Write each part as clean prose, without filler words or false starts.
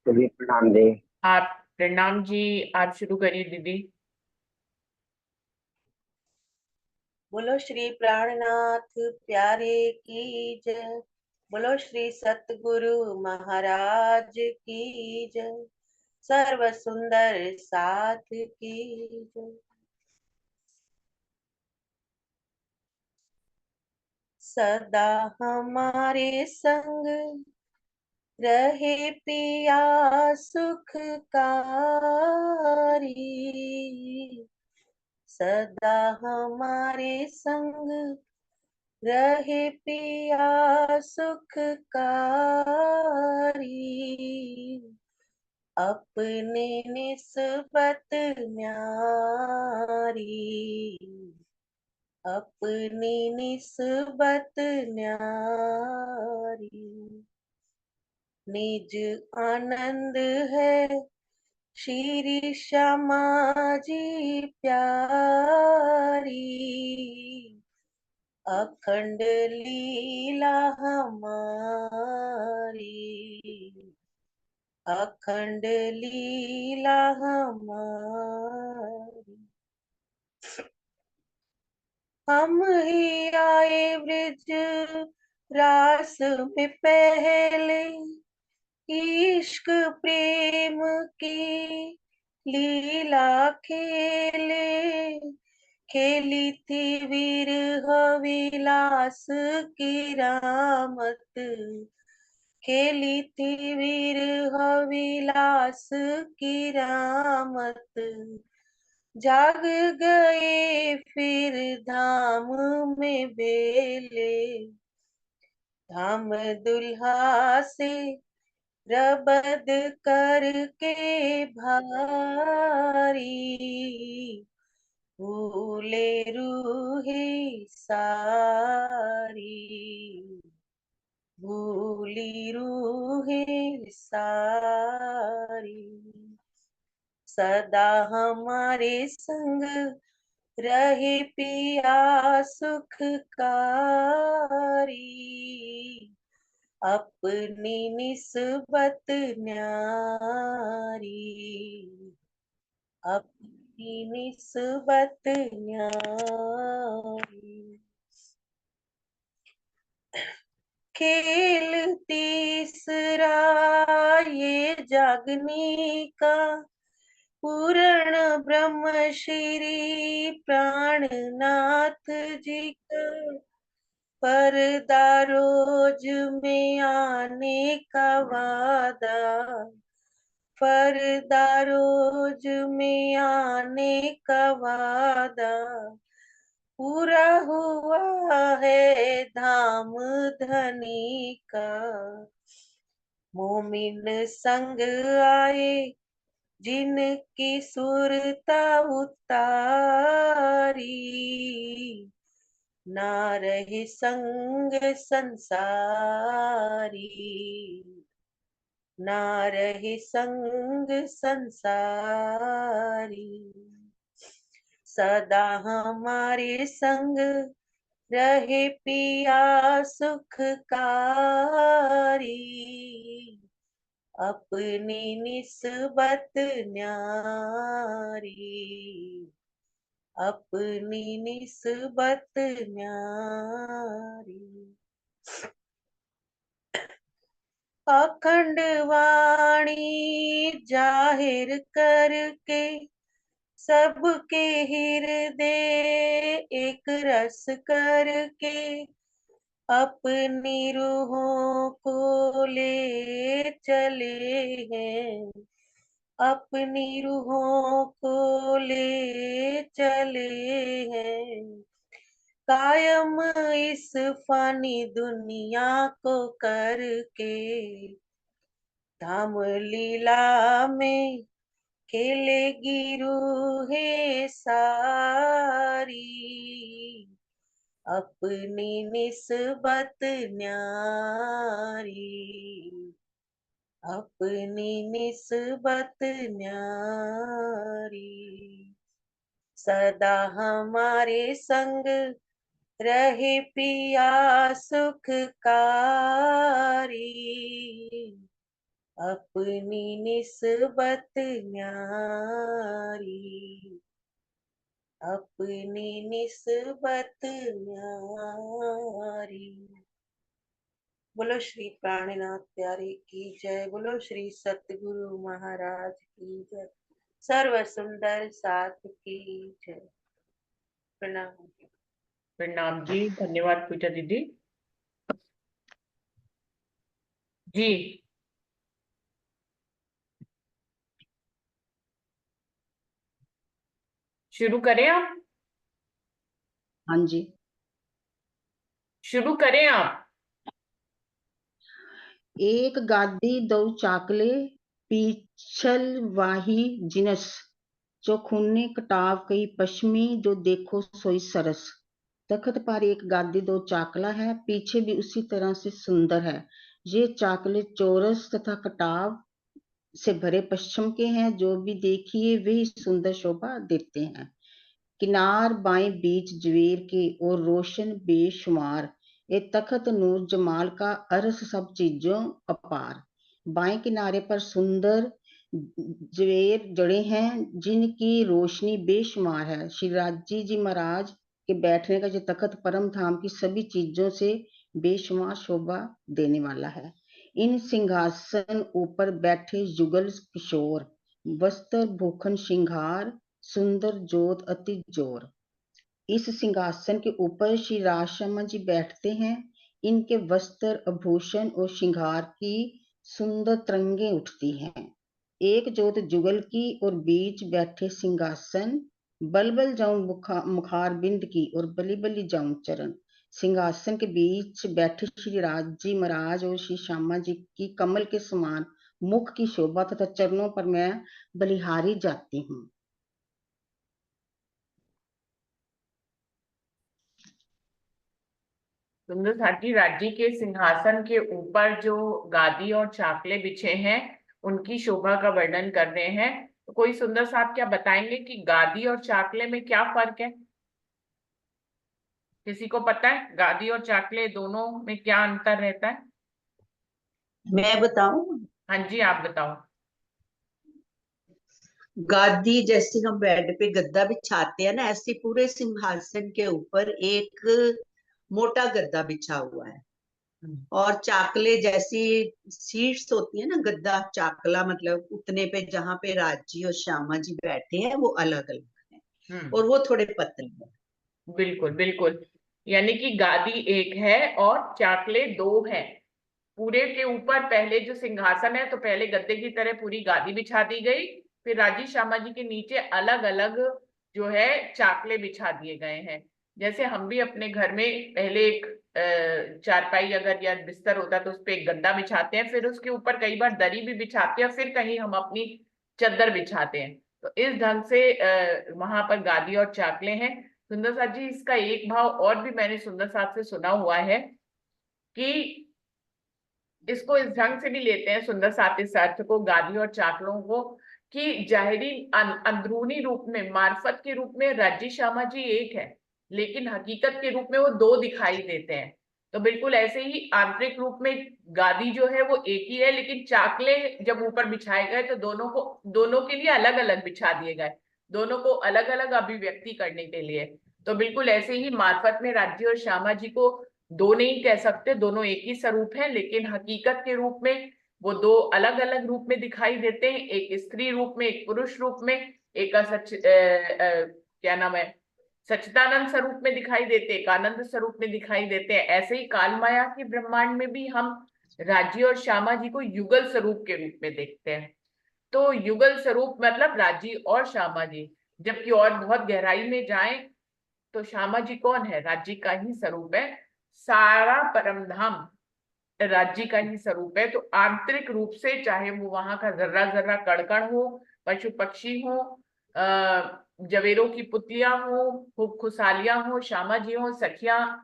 सभी प्रणाम दे। आप प्रणाम जी। आप शुरू करिए दीदी। बोलो श्री प्राणनाथ प्यारे की जय। बोलो श्री सतगुरु महाराज की जय। सर्व सुंदर साथ की जय। सदा हमारे संग रहे पिया सुखकारी। सदा हमारे संग रहे पिया सुखकारी। अपने निस्बत न्यारी। अपनी निस्बत न्यारी। निज आनंद है श्री श्यामा जी प्यारी। अखंड लीला हमारी। अखंड लीला हमारी। हम ही आए ब्रिज रास में पहले। इश्क प्रेम की लीला खेले। खेली थी विरह विलास की रामत। खेली थी विरह विलास की रामत। जाग गए फिर धाम में बेले। धाम दुल्हा से रबद करके भारी। भूले रूहे सारी। भूली रूहे सारी। सदा हमारे संग रहे पिया सुखकारी। अपनी निस्बत न्यारी। अपनी निस्बत न्यारी। खेल तीसरा ये जागने का। पूर्ण ब्रह्म श्री प्राणनाथ जी का। पर्दा रोज में आने का वादा। पर्दा रोज में आने का वादा। पूरा हुआ है धाम धनी का। मोमिन संग आए जिनकी सुरता उतारी। ना रहे संग संसारी। ना रहे संग संसारी। सदा हमारे संग रहे पिया सुखकारी। अपनी निस्बत न्यारी। अपनी निस्बत न्यारी। अखंड वाणी जाहिर करके सबके हृदय एक रस करके। अपनी रूहों को ले चले हैं। अपनी रूहों को ले चले हैं। कायम इस फानी दुनिया को करके। धाम लीला में खेलेगी रूहें सारी। अपनी निस्बत न्यारी। अपनी निस्बत न्यारी। सदा हमारे संग रहे पिया सुखकारी। अपनी निस्बत न्यारी, अपनी निस्बत न्यारी। बोलो श्री प्राणनाथ प्यारे की जय, बोलो श्री सतगुरु महाराज की जय, सर्व सुंदर साथ की जय। प्रणाम। प्रणाम जी, धन्यवाद पूजा दीदी जी। शुरू करें आप? हाँ जी। शुरू करें आप। एक गादी दो चाकले, पीछल वाही जिनस, चौखुन्ने कटाव कई पश्चिमी, जो देखो सोई सरस। तख्त पर एक गादी दो चाकला है, पीछे भी उसी तरह से सुंदर है। ये चाकले चौरस तथा कटाव से भरे पश्चिम के हैं, जो भी देखिए वे सुंदर शोभा देते हैं। किनार बाएं बीच जवेर के और रोशन बेशुमार, ये तख्त नूर जमाल का अरस सब चीजों अपार। बाएं किनारे पर सुंदर जवेर जड़े हैं, जिनकी रोशनी बेशुमार है। श्री राजी जी महाराज के बैठने का जो तख्त परम धाम की सभी चीजों से बेशुमार शोभा देने वाला है। इन सिंहासन ऊपर बैठे युगल किशोर, वस्त्र भूखन श्रृंगार, सुंदर जोत अति जोर। इस सिंहासन के ऊपर श्री राजशर्मा जी बैठते हैं। इनके वस्त्र आभूषण और श्रृंगार की सुंदर तरंगे उठती हैं। एक जोत जुगल की और बीच बैठे सिंहासन, बलबल जाऊं मुखार बिंद की और बली बली जाऊं चरण। सिंहासन के बीच बैठे श्री राज जी महाराज और श्री श्यामा जी की कमल के समान मुख की शोभा तथा चरणों पर मैं बलिहारी जाती हूँ। सुंदर साथी राज्य के सिंहासन के ऊपर जो गादी और चाकले बिछे हैं, उनकी शोभा का वर्णन कर रहे हैं। तो कोई सुंदर साहब क्या बताएंगे कि गादी और चाकले में क्या फर्क है? किसी को पता है गादी और चाकले दोनों में क्या अंतर रहता है? मैं बताऊं? हाँ जी, आप बताओ। गादी जैसे हम बेड पे गद्दा बिछाते हैं ना, ऐसे पूरे सिंहासन के ऊपर एक मोटा गद्दा बिछा हुआ है। और चाकले जैसी सीट्स होती है ना, गद्दा चाकला मतलब उतने पे जहां पे राजी और श्यामा जी बैठे हैं वो अलग अलग है, और वो थोड़े पतले हैं। बिल्कुल बिल्कुल, यानी कि गादी एक है और चाकले दो हैं। पूरे के ऊपर पहले जो सिंहासन है, तो पहले गद्दे की तरह पूरी गादी बिछा दी गई, फिर राजी श्यामा जी के नीचे अलग अलग जो है चाकले बिछा दिए गए हैं। जैसे हम भी अपने घर में पहले एक चारपाई अगर या बिस्तर होता है तो उस पर एक गद्दा बिछाते हैं, फिर उसके ऊपर कई बार दरी भी बिछाते हैं, फिर कहीं हम अपनी चद्दर बिछाते हैं। तो इस ढंग से वहां पर गादी और चाकले हैं। सुंदर साथ जी, इसका एक भाव और भी मैंने सुंदर साथ से सुना हुआ है कि इसको इस ढंग से भी लेते हैं सुंदर साथ इस अर्थ को, गादी और चाकलों को, कि जाहिरी अंदरूनी रूप में मार्फत के रूप में राजी श्यामा जी एक है, लेकिन हकीकत के रूप में वो दो दिखाई देते हैं। तो बिल्कुल ऐसे ही आंतरिक रूप में गादी जो है वो एक ही है, लेकिन चाकले जब ऊपर बिछाए गए तो दोनों के लिए अलग अलग बिछा दिए गए, दोनों को अलग अलग अभिव्यक्ति करने के लिए। तो बिल्कुल ऐसे ही मार्फत में राज्य और श्यामा जी को दो नहीं कह सकते, दोनों एक ही स्वरूप है, लेकिन हकीकत के रूप में वो दो अलग अलग रूप में दिखाई देते हैं। एक स्त्री रूप में, एक पुरुष रूप में, एक क्या नाम है, सच्चिदानंद स्वरूप में दिखाई देते, एक आनंद स्वरूप में दिखाई देते हैं। ऐसे ही काल माया के ब्रह्मांड में भी हम राज्य और श्यामा जी को युगल स्वरूप के रूप में देखते हैं। तो युगल स्वरूप मतलब राजी और श्यामा जी। जबकि और बहुत गहराई में जाएं तो श्यामा जी कौन है? राज्य का ही स्वरूप है। सारा परम धाम राज्य का ही स्वरूप है। तो आंतरिक रूप से चाहे वो वहां का जर्रा जर्रा कड़कड़ हो, पशु पक्षी हो, जवेरों की पुतलियां हो, खूब खुशहालियां हो, श्यामा जी हो, सखियां,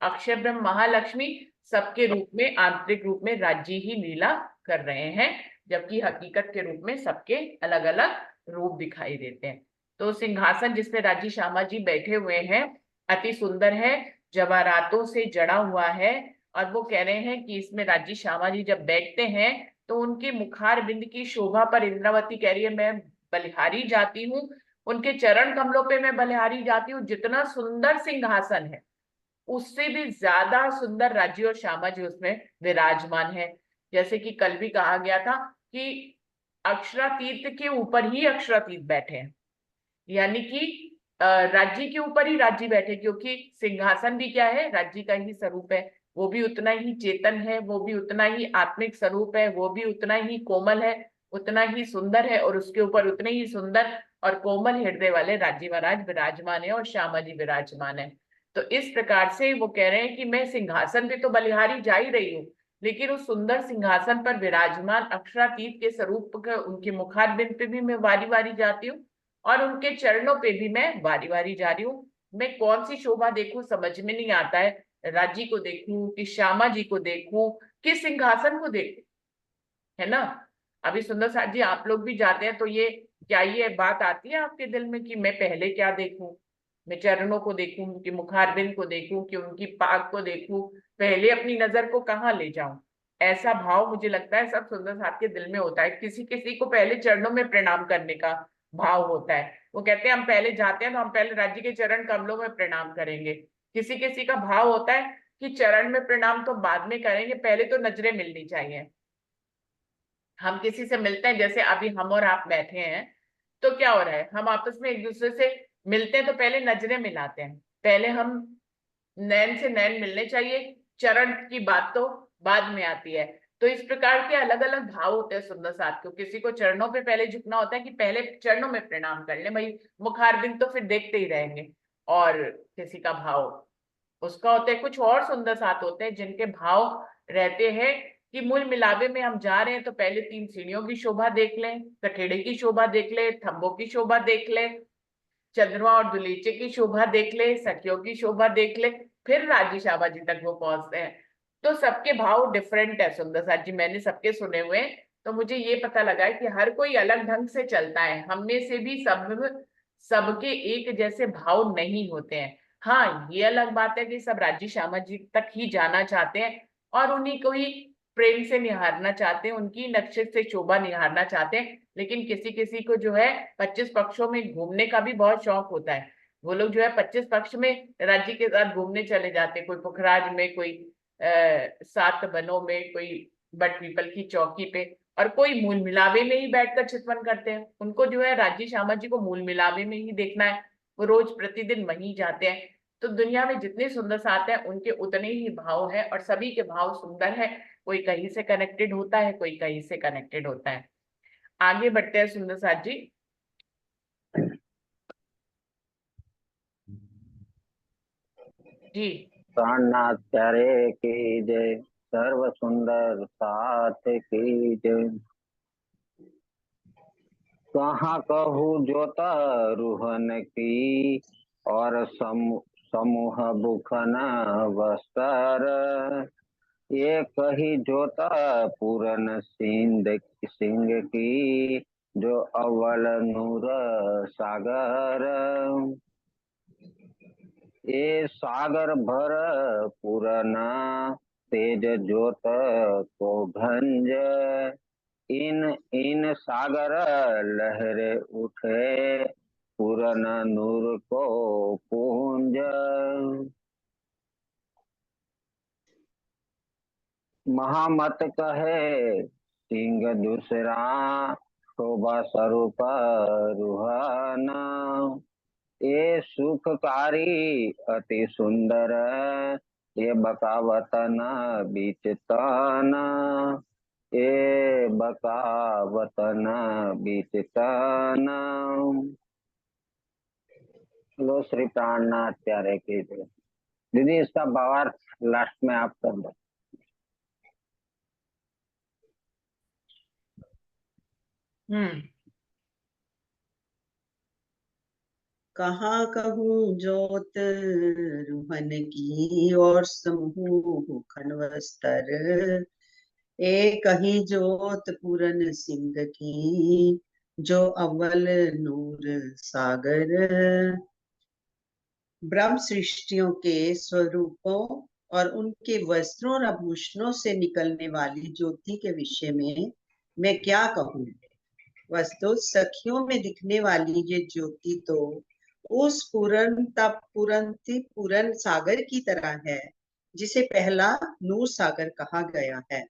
अक्षय ब्रह्म, महालक्ष्मी, सबके रूप में आंतरिक रूप में राज्य ही लीला कर रहे हैं, जबकि हकीकत के रूप में सबके अलग अलग रूप दिखाई देते हैं। तो सिंहासन जिसपे राजी श्यामा जी बैठे हुए हैं अति सुंदर है, जवाहरातों से जड़ा हुआ है, और वो कह रहे हैं कि इसमें राजी श्यामा जी जब बैठते हैं तो उनके मुखार बिंद की शोभा पर इंद्रावती कह रही है मैं बलिहारी जाती हूँ, उनके चरण कमलों पे मैं बलिहारी जाती हूँ। जितना सुंदर सिंहासन है उससे भी ज्यादा सुंदर राज्य और श्यामा जी उसमें विराजमान है। जैसे कि कल भी कहा गया था कि अक्षरातीत के ऊपर ही अक्षरातीत बैठे हैं, यानी कि राज्य के ऊपर ही राज्य बैठे, क्योंकि सिंहासन भी क्या है, राज्य का ही स्वरूप है। वो भी उतना ही चेतन है, वो भी उतना ही आत्मिक स्वरूप है, वो भी उतना ही कोमल है, उतना ही सुंदर है, और उसके ऊपर उतने ही सुंदर और कोमल हृदय वाले राज्य महाराज विराजमान है और श्यामा जी विराजमान है। तो इस प्रकार से वो कह रहे हैं कि मैं सिंहासन पे तो बलिहारी जा ही रही हूँ, लेकिन उस सुंदर सिंहासन पर विराजमान अक्षरातीत के स्वरूप उनके मुखारबिंद पे भी मैं वारी वारी जाती हूँ, और उनके चरणों पे भी मैं बारी बारी जा रही हूँ। मैं कौन सी शोभा देखूं समझ में नहीं आता है, राजी को देखूं कि श्यामा जी को देखूं कि सिंहासन को देखूं, है ना। अभी सुंदर साथ जी आप लोग भी जाते हैं तो ये क्या ये बात आती है आपके दिल में कि मैं पहले क्या देखूं, मैं चरणों को देखूं, उनकी मुखारबिंद को देखूं, कि उनकी पाक को देखूं, पहले अपनी नजर को कहाँ ले जाऊं। ऐसा भाव मुझे लगता है सब सुंदर साथ के दिल में होता है। किसी किसी को पहले चरणों में प्रणाम करने का भाव होता है, वो कहते हैं हम पहले जाते हैं तो हम पहले राज्य के चरण कमलों में प्रणाम करेंगे। किसी किसी का भाव होता है कि चरण में प्रणाम तो बाद में करेंगे, पहले तो नजरें मिलनी चाहिए। हम किसी से मिलते हैं, जैसे अभी हम और आप बैठे हैं, तो क्या हो रहा है, हम आपस में एक दूसरे से मिलते हैं तो पहले नजरें मिलाते हैं, पहले हम नैन से नैन मिलने चाहिए, चरण की बात तो बाद में आती है। तो इस प्रकार के अलग अलग भाव होते हैं सुंदर साथ को। किसी को चरणों पे पहले झुकना होता है कि पहले चरणों में प्रणाम कर ले भाई, मुखारबिंद तो फिर देखते ही रहेंगे। और किसी का भाव उसका होता है कुछ और, सुंदर साथ होते हैं जिनके भाव रहते हैं कि मूल मिलावे में हम जा रहे हैं तो पहले 3 सीढ़ियों की शोभा देख लें, कठेड़े की शोभा देख ले, थंबों की शोभा देख ले, चंद्रमा और दुलीचे की शोभा देख ले, सखियों की शोभा देख ले, फिर राजी शाबा जी तक वो पहुंचते हैं। तो सबके भाव डिफरेंट है सुंदर साथ जी, मैंने सबके सुने हुए हैं, तो मुझे ये पता लगा है कि हर कोई अलग ढंग से चलता है। हम में से भी सबके एक जैसे भाव नहीं होते हैं। हाँ ये अलग बात है कि सब राजी श्यामा जी तक ही जाना चाहते हैं और उन्हीं को ही प्रेम से निहारना चाहते हैं, उनकी नक्शे से शोभा निहारना चाहते हैं। लेकिन किसी किसी को जो है 25 पक्षों में घूमने का भी बहुत शौक होता है। वो लोग जो है 25 पक्ष में राज्य के साथ घूमने चले जाते हैं, कोई पुखराज में, कोई 7 बनों में, कोई बट पीपल की चौकी पे, और कोई मूल मिलावे में ही बैठकर चितवन करते हैं। उनको जो है राज्य श्यामा जी को मूल मिलावे में ही देखना है, वो रोज प्रतिदिन वहीं जाते हैं। तो दुनिया में जितने सुंदर साथ हैं उनके उतने ही भाव हैं, और सभी के भाव सुंदर है। कोई कहीं से कनेक्टेड होता है, कोई कहीं से कनेक्टेड होता है। आगे बढ़ते हैं सुंदर साथ जी। जी प्राणनाथ प्यारे की जय, सर्व सुंदर साथ की जय। कहाँ कहूँ जोता रूहन की, और समूह बुखन बस्तर। ये कही जोता पूरन सिंह की, जो अव्वल नूर सागर। ये सागर भर पुरना तेज ज्योत को भंज। इन सागर लहरे उठे, पूरन नूर को पूंज। महामत कहे सिंह दूसरा, शोभा स्वरूप रूहाना। ये सुखकारी अति सुंदर, ये बकावतन बीच तना। ये बकावतन बीच तना। लो श्री प्राणनाथ प्यारे की जय। दीदी इसका भावार्थ लास्ट में आप कर दो। कहाँ कहूँ जोत रूहन की, और समूह खनवस्तर। एक ही जोत पूरन सिंह की, जो अव्वल नूर सागर। ब्रह्म सृष्टियों के स्वरूपों और उनके वस्त्रों और आभूषणों से निकलने वाली ज्योति के विषय में मैं क्या कहूँ। वस्तु सखियों में दिखने वाली ये ज्योति तो उस पूरन सागर की तरह है जिसे पहला नूर सागर कहा गया है।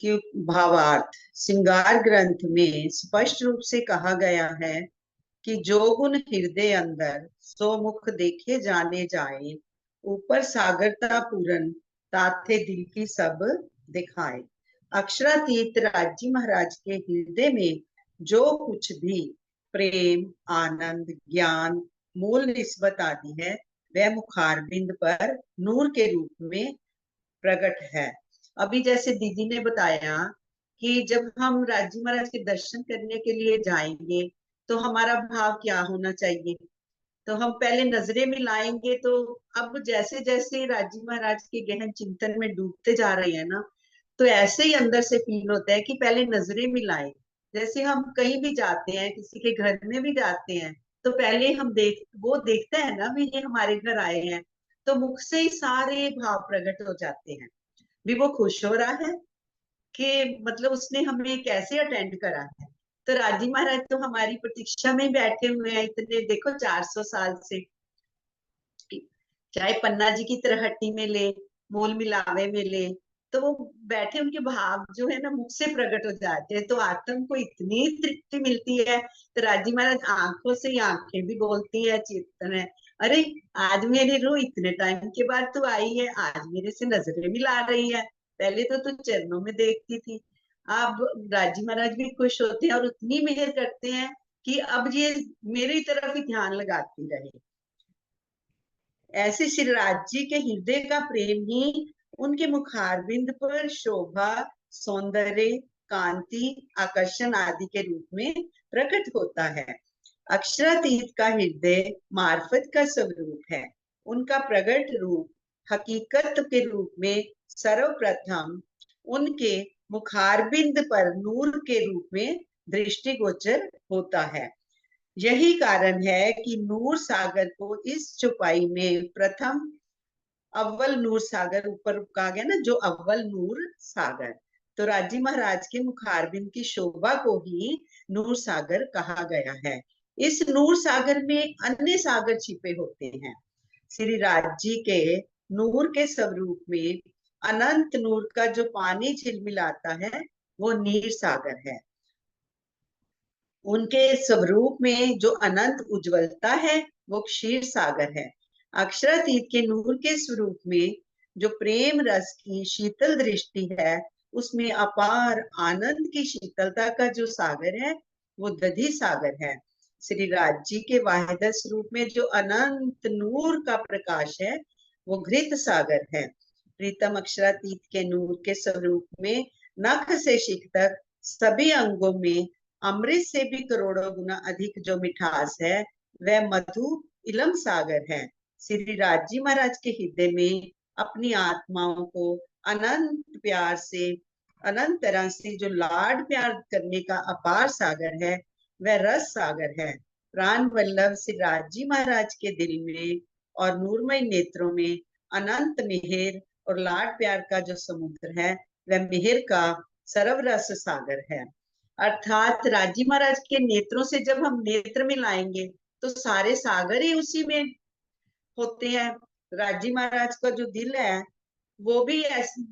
कि भावार्थ, श्रृंगार ग्रंथ में स्पष्ट रूप से कहा गया है कि जो गुण हृदय अंदर सो मुख देखे जाने जाए, ऊपर सागरता पूरन ताथे दिल की सब दिखाए। अक्षरातीत राजी महाराज के हृदय में जो कुछ भी प्रेम, आनंद, ज्ञान, मूल निस्बत आदि है, वह मुखारबिंद पर नूर के रूप में प्रकट है। अभी जैसे दीदी ने बताया कि जब हम राजी महाराज के दर्शन करने के लिए जाएंगे तो हमारा भाव क्या होना चाहिए। तो हम पहले नजरें मिलाएंगे, तो अब जैसे जैसे राजी महाराज के गहन चिंतन में डूबते जा रहे हैं ना, तो ऐसे ही अंदर से फील होता है कि पहले नजरें मिलाएं। जैसे हम कहीं भी जाते हैं, किसी के घर में भी जाते हैं, तो पहले वो देखता है ना भी ये हमारे घर आए हैं, तो मुख से ही सारे भाव प्रकट हो जाते हैं। भी वो खुश हो रहा है कि मतलब उसने हमें कैसे अटेंड करा है। तो राजी महाराज तो हमारी प्रतीक्षा में बैठे हुए हैं इतने, देखो 400 साल से। चाहे पन्ना जी की तरहट्टी में ले, मोल मिलावे में ले, तो वो बैठे, उनके भाव जो है ना मुख से प्रकट हो जाते हैं, तो आत्म को इतनी तृप्ति मिलती है। तो राजी महाराज आंखों से ही आंखें भी बोलती है, चेतन है, अरे आज मेरी रूह इतने टाइम के बाद तू आई है, आज मेरे से नजरें मिला रही है, पहले तो तू चरणों में देखती थी। अब राजी महाराज भी खुश होते हैं और उतनी मेहर करते हैं कि अब ये मेरी तरफ ही ध्यान लगाती रहे। ऐसे श्री राज जी के हृदय का प्रेम ही उनके मुखारबिंद पर शोभा, सौंदर्य, कांति, आकर्षण आदि के रूप में प्रकट होता है। अक्षरातीत का हृदय मार्फत का स्वरूप है। उनका प्रकट रूप हकीकत के रूप में सर्वप्रथम उनके मुखारबिंद पर नूर के रूप में दृष्टिगोचर होता है। यही कारण है कि नूर सागर को इस चौपाई में प्रथम अव्वल नूर सागर, ऊपर कहा गया ना जो अव्वल नूर सागर, तो राजी महाराज के मुखारबिंद की शोभा को ही नूर सागर कहा गया है। इस नूर सागर में अन्य सागर छिपे होते हैं। श्री राज जी के नूर के स्वरूप में अनंत नूर का जो पानी झिलमिलाता है वो नीर सागर है। उनके स्वरूप में जो अनंत उज्ज्वलता है वो क्षीर सागर है। अक्षरातीत के नूर के स्वरूप में जो प्रेम रस की शीतल दृष्टि है, उसमें अपार आनंद की शीतलता का जो सागर है वो दधि सागर है। श्री राज जी के वाहिद स्वरूप में जो अनंत नूर का प्रकाश है वो घृत सागर है। प्रीतम अक्षरातीत के नूर के स्वरूप में नख से शिख तक सभी अंगों में अमृत से भी करोड़ों गुना अधिक जो मिठास है वह मधु इलम सागर है। श्री राज जी महाराज के हृदय में अपनी आत्माओं को अनंत प्यार से, अनंत तरह से जो लाड प्यार करने का अपार सागर है वह रस सागर है। प्राण वल्लभ श्री राज जी महाराज के दिल में और नूरमय नेत्रों में अनंत मेहर और लाड प्यार का जो समुद्र है वह मेहर का सर्वरस सागर है। अर्थात राजी महाराज के नेत्रों से जब हम नेत्र मिलाएंगे तो सारे सागर ही उसी में होते हैं। राजी महाराज का जो दिल है वो भी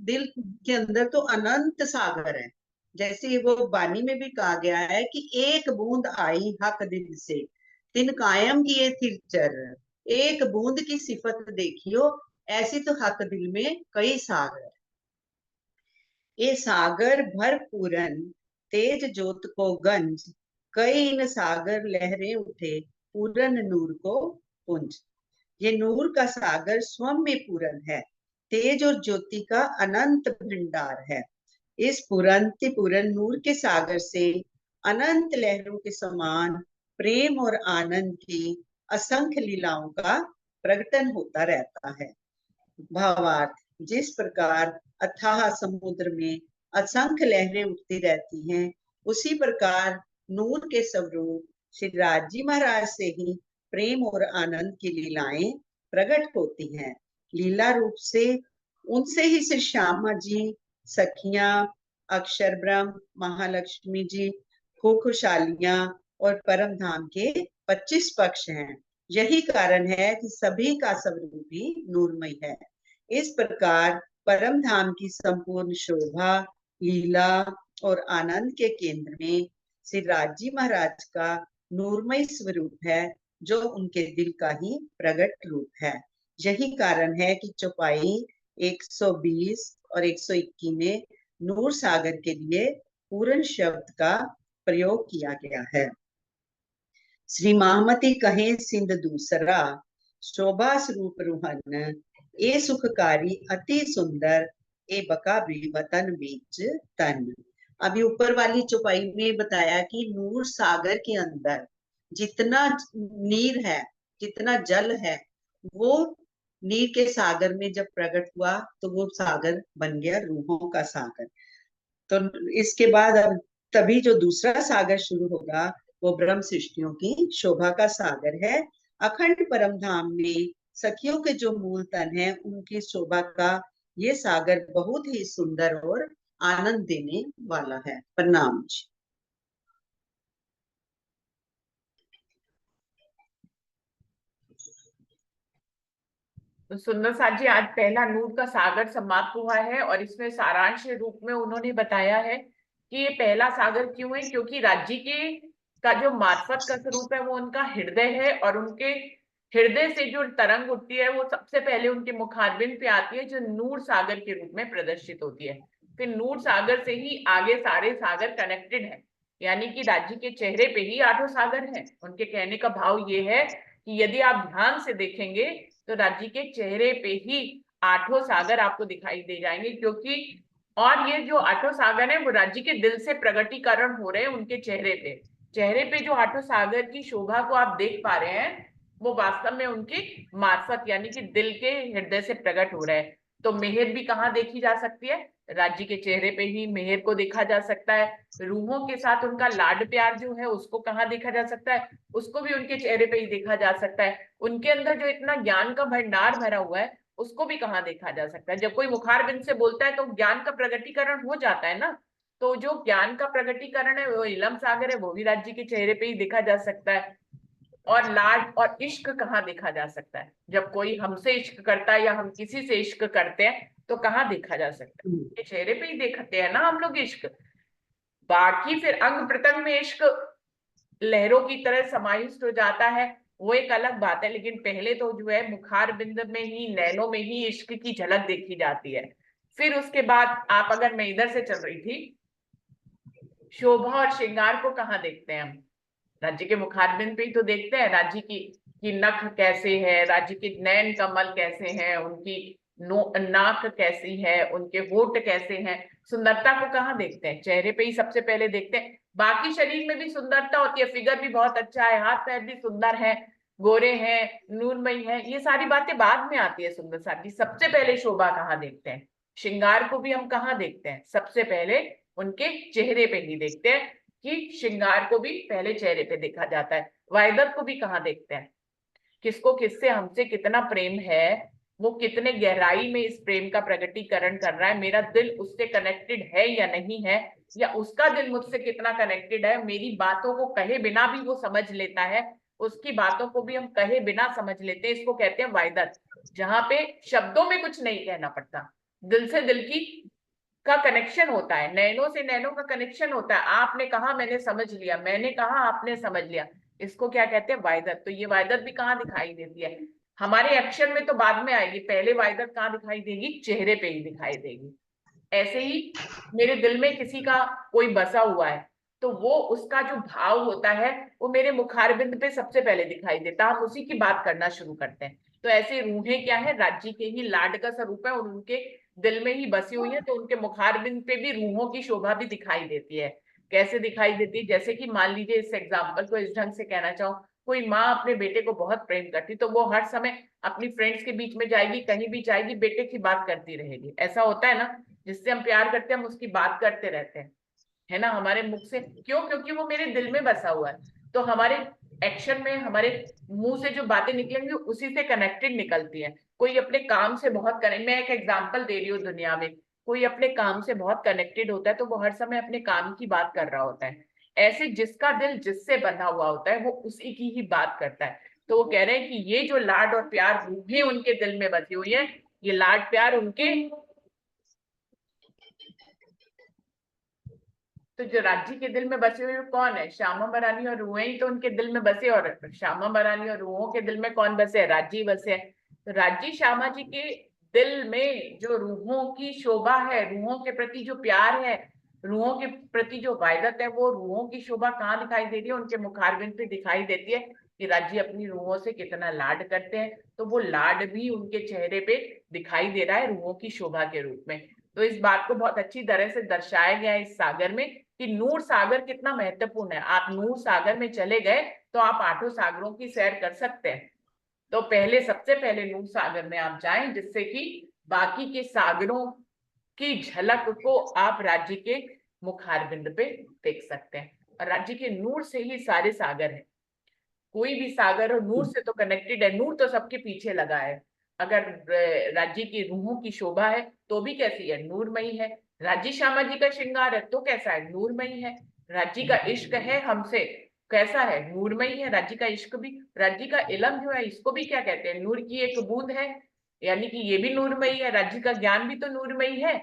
दिल के अंदर तो अनंत सागर है। जैसे वो बानी में भी कहा गया है कि एक बूंद आई हक दिल से, तिन कायम किए थिर चर, एक बूंद की सिफत देखियो, ऐसी तो हक दिल में कई सागर। ये सागर भरपूरन तेज जोत को गंज, कई इन सागर लहरें उठे पूरन नूर को पुंज। ये नूर का सागर स्वयं में पूरन है, तेज और ज्योति का अनंत भंडार है। इस पूरन नूर के सागर से अनंत लहरों के समान प्रेम और आनंद की असंख्य लीलाओं का प्रकटन होता रहता है। भावार्थ, जिस प्रकार अथाह समुद्र में असंख्य लहरें उठती रहती हैं, उसी प्रकार नूर के स्वरूप श्री राज जी महाराज से ही प्रेम और आनंद की लीलाएं प्रकट होती हैं। लीला रूप से उनसे ही श्री श्यामा जी, सखियां, अक्षर ब्रह्म, महालक्ष्मी जी, खुशहालियां और परम धाम के 25 पक्ष हैं। यही कारण है कि सभी का स्वरूप ही नूरमय है। इस प्रकार परम धाम की संपूर्ण शोभा, लीला और आनंद के केंद्र में श्री राज महाराज का नूरमय स्वरूप है, जो उनके दिल का ही प्रकट रूप है। यही कारण है कि चौपाई 120 और 121 में नूर सागर के लिए पूर्ण शब्द का प्रयोग किया गया है। श्री महामती कहे सिंध दूसरा, शोभा स्वरूप रूहन, ए सुखकारी अति सुंदर, ए बका भी वतन बीच तन। अभी ऊपर वाली चौपाई में बताया कि नूर सागर के अंदर जितना नीर है, जितना जल है, वो नीर के सागर में जब प्रकट हुआ तो वो सागर बन गया रूहों का सागर। तो इसके बाद अब तभी जो दूसरा सागर शुरू होगा वो ब्रह्म सृष्टियों की शोभा का सागर है। अखंड परम धाम में सखियों के जो मूल तन है, उनकी शोभा का ये सागर बहुत ही सुंदर और आनंद देने वाला है। प्रणाम जी। तो सुंदर साथ जी, आज पहला नूर का सागर समाप्त हुआ है और इसमें सारांश रूप में उन्होंने बताया है कि ये पहला सागर क्यों है, क्योंकि राज्य के का जो मार्फत का स्वरूप है वो उनका हृदय है, और उनके हृदय से जो तरंग उठती है वो सबसे पहले उनके मुखारबिंद पे आती है, जो नूर सागर के रूप में प्रदर्शित होती है। फिर नूर सागर से ही आगे सारे सागर कनेक्टेड है, यानी कि राज्य के चेहरे पे ही 8 सागर हैं। उनके कहने का भाव ये है कि यदि आप ध्यान से देखेंगे तो राज्य के चेहरे पे ही 8 सागर आपको दिखाई दे जाएंगे, क्योंकि और ये जो 8 सागर है वो राज्य के दिल से प्रगटीकरण हो रहे हैं उनके चेहरे पे जो 8 सागर की शोभा को आप देख पा रहे हैं वो वास्तव में उनकी मार्फत यानी कि दिल के हृदय से प्रकट हो रहा है। तो मेहर भी कहाँ देखी जा सकती है? राज्य के चेहरे पे ही मेहर को देखा जा सकता है। रूहों के साथ उनका लाड प्यार जो है उसको कहाँ देखा जा सकता है? उसको भी उनके चेहरे पे ही देखा जा सकता है। उनके अंदर जो इतना ज्ञान का भंडार भरा हुआ है उसको भी कहाँ देखा जा सकता है? जब कोई मुखारबिंद से बोलता है तो ज्ञान का प्रगटीकरण हो जाता है ना, तो जो ज्ञान का प्रगटीकरण है वो इलम सागर है, वो भी राज्य के चेहरे पे ही देखा जा सकता है। और लाड और इश्क कहाँ देखा जा सकता है? जब कोई हमसे इश्क करता है या हम किसी से इश्क करते हैं तो कहाँ देखा जा सकता है? ये चेहरे पे ही देखते हैं ना हम लोग इश्क। बाकी फिर अंग प्रत्यंग में इश्क लहरों की तरह समाहित हो जाता है, वो एक अलग बात है, लेकिन पहले तो जो है मुखार बिंद में ही, नैनों में ही इश्क की झलक देखी जाती है। फिर उसके बाद आप, अगर मैं इधर से चल रही थी, शोभा और श्रृंगार को कहाँ देखते हैं हम? राज्य के मुखारबिंद पे ही तो देखते हैं। राज्य की नख कैसे है, राज्य के नैन कमल कैसे हैं, उनकी नाक कैसी है, उनके होठ कैसे हैं। सुंदरता को कहाँ देखते हैं? चेहरे पे ही सबसे पहले देखते हैं। बाकी शरीर में भी सुंदरता होती है, फिगर भी बहुत अच्छा है, हाथ पैर भी सुंदर है, गोरे हैं, नूरमयी है, ये सारी बातें बाद में आती है। सुंदर साथी, सबसे पहले शोभा कहाँ देखते हैं? श्रृंगार को भी हम कहाँ देखते हैं? सबसे पहले उनके चेहरे पे ही देखते हैं, कि श्रृंगार को भी पहले चेहरे पे देखा जाता है। वायदत को भी कहाँ देखते हैं? किसको किससे हमसे कितना प्रेम है, वो कितने गहराई में इस प्रेम का प्रगटीकरण कर रहा है, मेरा दिल उससे कनेक्टेड है या नहीं है, या उसका दिल मुझसे कितना कनेक्टेड है, मेरी बातों को कहे बिना भी वो समझ लेता है, उसकी बातों को भी हम कहे बिना समझ लेते हैं। इसको कहते हैं वायदत, जहां पे शब्दों में कुछ नहीं कहना पड़ता, दिल से दिल की का कनेक्शन होता है, नैनों से नैनों का कनेक्शन होता है। आपने कहा मैंने समझ लिया, मैंने कहा आपने समझ लिया, इसको क्या कहते हैं? वायदत। तो ये वायदत भी कहाँ दिखाई देती है? हमारे एक्शन में तो बाद में आएगी, पहले वायदत कहाँ दिखाई देगी? चेहरे पे ही दिखाई देगी। ऐसे ही मेरे दिल में किसी का कोई बसा हुआ है, तो वो उसका जो भाव होता है वो मेरे मुखारबिंद पे सबसे पहले दिखाई देता है, हम उसी की बात करना शुरू करते हैं। तो ऐसे रूहें क्या है? राज्य के ही लाड का स्वरूप है और उनके दिल में ही बसी हुई है, तो उनके मुखारबिंद पे भी रूहों की शोभा भी दिखाई देती है। कैसे दिखाई देती है? जैसे कि मान लीजिए, इस एग्जाम्पल को इस ढंग से कहना चाहूँ, कोई माँ अपने बेटे को बहुत प्रेम करती, तो वो हर समय अपनी फ्रेंड्स के बीच में जाएगी, कहीं भी जाएगी, बेटे की बात करती रहेगी। ऐसा होता है ना, जिससे हम प्यार करते हैं हम उसकी बात करते रहते हैं, है ना, हमारे मुख से। क्यों? क्योंकि वो मेरे दिल में बसा हुआ है। तो हमारे एक्शन में हमारे मुंह से जो बातें निकलेंगी उसी से कनेक्टेड निकलती है। कोई अपने काम से बहुत कनेक्ट, मैं एक एग्जांपल दे रही हूँ, दुनिया में कोई अपने काम से बहुत कनेक्टेड होता है तो वो हर समय अपने काम की बात कर रहा होता है। ऐसे जिसका दिल जिससे बंधा हुआ होता है वो उसी की ही बात करता है। तो वो कह रहे हैं कि ये जो लाड और प्यार रूहें उनके दिल में बसी हुई है, ये लाड प्यार उनके, तो जो राज्य के दिल में बसे हुए कौन है? श्यामा महारानी और रूहें ही तो उनके दिल में बसे, और श्यामा महारानी और रूहों के दिल में कौन बसे? राज्य ही बसे है। तो राज्य श्यामा जी के दिल में जो रूहों की शोभा है, रूहों के प्रति जो प्यार है, रूहों के प्रति जो वायदत है, वो रूहों की शोभा कहाँ दिखाई दे रही है? उनके मुखारबिंद पे दिखाई देती है कि राज्य अपनी रूहों से कितना लाड करते हैं। तो वो लाड भी उनके चेहरे पे दिखाई दे रहा है रूहों की शोभा के रूप में। तो इस बात को बहुत अच्छी तरह से दर्शाया गया है इस सागर में कि नूर सागर कितना महत्वपूर्ण है। आप नूर सागर में चले गए तो आप आठों सागरों की सैर कर सकते हैं। तो पहले, सबसे पहले नूर सागर में आप जाएं, जिससे कि बाकी के सागरों की झलक को आप राज्य के मुखारबिंद पे देख सकते हैं। और राज्य के नूर से ही सारे सागर हैं। कोई भी सागर हो नूर से तो कनेक्टेड है। नूर तो सबके पीछे लगा है। अगर राज्य की रूहों की शोभा है तो भी कैसी है? नूरमयी है। राज्य श्यामा जी का श्रृंगार है तो कैसा है? नूरमयी है। राज्य का इश्क है हमसे, कैसा है? नूरमयी है। राज्य का इश्क भी, राज्य का इलम जो है इसको भी क्या कहते हैं? नूर की एक बूंद है, यानी कि ये भी नूरमयी है। राज्य का ज्ञान भी तो नूरमयी है।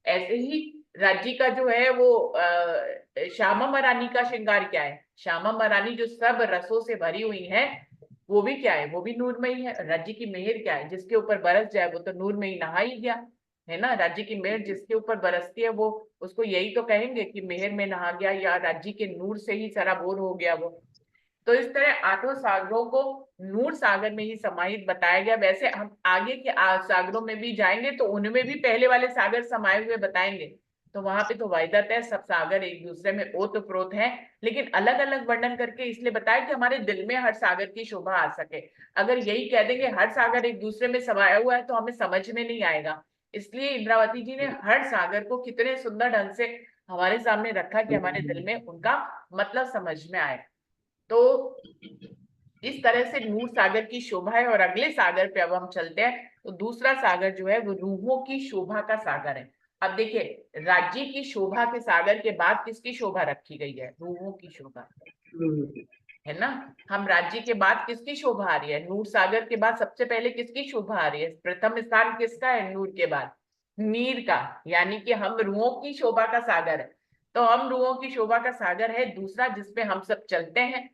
ऐसे ही राज्य का जो है वो श्यामा महारानी का श्रृंगार क्या है? श्यामा महारानी जो सब रसों से भरी हुई है, वो भी क्या है? वो भी नूरमयी है। राज्य की मेहर क्या है? जिसके ऊपर बरस जाए वो तो नूरमयी नहा ही गया, है ना। राज्य की मेहर जिसके ऊपर बरसती है वो, उसको यही तो कहेंगे कि मेहर में नहा गया, या राज्य के नूर से ही सराबोर हो गया वो। तो इस तरह आठों सागरों को नूर सागर में ही समाहित बताया गया। वैसे हम आगे के सागरों में भी जाएंगे तो उनमें भी पहले वाले सागर समाये हुए बताएंगे। तो वहां पे तो वायदत है, सब सागर एक दूसरे में ओतप्रोत हैं, लेकिन अलग अलग वर्णन करके इसलिए बताया कि हमारे दिल में हर सागर की शोभा आ सके। अगर यही कह देंगे हर सागर एक दूसरे में समाया हुआ है तो हमें समझ में नहीं आएगा। इसलिए इंद्रावती जी ने हर सागर को कितने सुंदर ढंग से हमारे सामने रखा कि हमारे दिल में उनका मतलब समझ में आए। तो इस तरह से नूर सागर की शोभा है। और अगले सागर पे अब हम चलते हैं। तो दूसरा सागर जो है वो रूहों की शोभा का सागर है। अब देखिए, राज्य की शोभा के सागर के बाद किसकी शोभा रखी गई है? रूहों की शोभा, है ना। हम राज्य के बाद किसकी शोभा आ रही है? नूर सागर के बाद सबसे पहले किसकी शोभा आ रही है? प्रथम स्थान किसका है नूर के बाद? नीर का। यानी कि हम रूहों की शोभा का सागर है। तो हम रूहों की शोभा का सागर है दूसरा, जिसपे हम सब चलते हैं।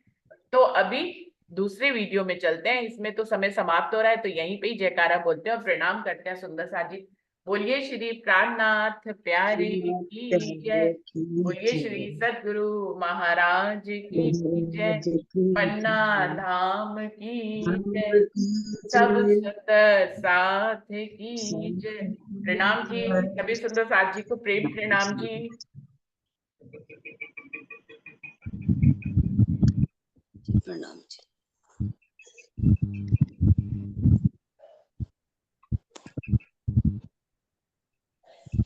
तो अभी दूसरे वीडियो में चलते हैं। इसमें तो समय समाप्त हो रहा है, तो यहीं पे ही जयकारा बोलते हैं और प्रणाम करते हैं सुंदर सा जी। बोलिए श्री प्राणनाथ प्यारे की जय। बोलिए श्री सद्गुरु महाराज की जय। पन्ना धाम की जय। सब सुंदर साथ की जय। प्रणाम जी सभी सुंदर साथ जी को, प्रेम प्रणाम जी। प्रणाम जी।